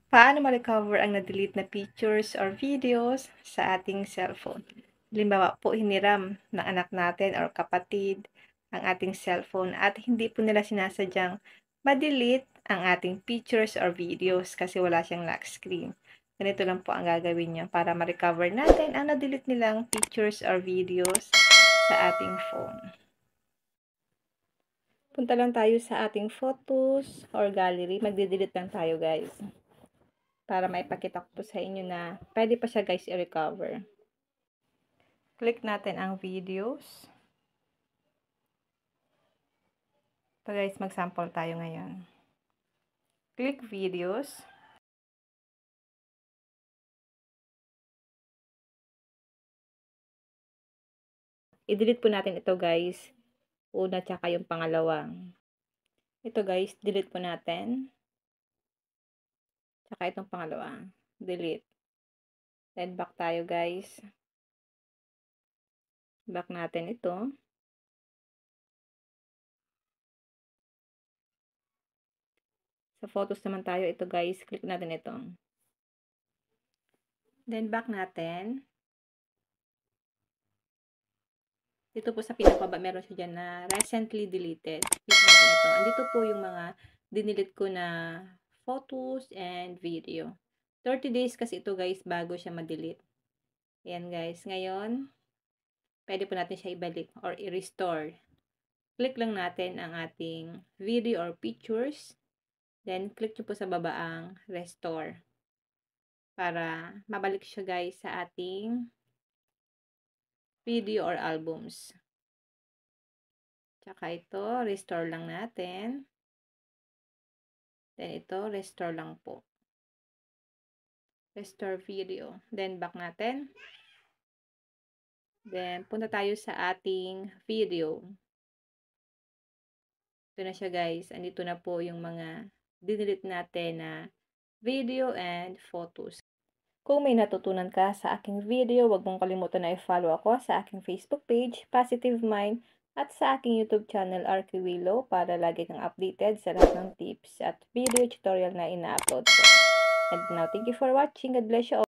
Paano ma-recover ang na-delete na pictures or videos sa ating cellphone? Halimbawa po, hiniram ng anak natin or kapatid ang ating cellphone at hindi po nila sinasadyang ma-delete ang ating pictures or videos kasi wala siyang lock screen. Ganito lang po ang gagawin niyo para ma-recover natin ang na-delete nilang pictures or videos sa ating phone. Punta lang tayo sa ating photos or gallery. Magde-delete lang tayo, guys, para maipakita ko po sa inyo na pwede pa siya, guys, i-recover. Click natin ang videos. So guys, mag-sample tayo ngayon. Click videos. I-delete po natin ito, guys. Una tsaka yung pangalawa. Ito, guys, delete po natin. Tsaka itong pangalawa. Delete. Then back tayo, guys. Back natin ito. Sa photos naman tayo. Ito, guys. Click natin ito. Then back natin. Dito po sa pinakababa, meron siya dyan na recently deleted. Click natin ito. Andito po yung mga dinilit ko na photos and video. 30 days kasi ito, guys, bago siya ma-delete. Ayan, guys. Ngayon, pwede po natin siya ibalik or i-restore. Click lang natin ang ating video or pictures. Then, click nyo po sa baba ang restore. Para mabalik siya, guys, sa ating video or albums. Tsaka ito, restore lang natin. Then ito, restore lang po. Restore video. Then back natin. Then punta tayo sa ating video. Ito na siya, guys. Andito na po yung mga dinelete natin na video and photos. Kung may natutunan ka sa aking video, huwag mong kalimutan na i-follow ako sa aking Facebook page, Positive Mind, at sa aking YouTube channel, RQ Willow, para lagi kang updated sa lahat ng tips at video tutorial na ina-upload ko. And now, thank you for watching. God bless you all.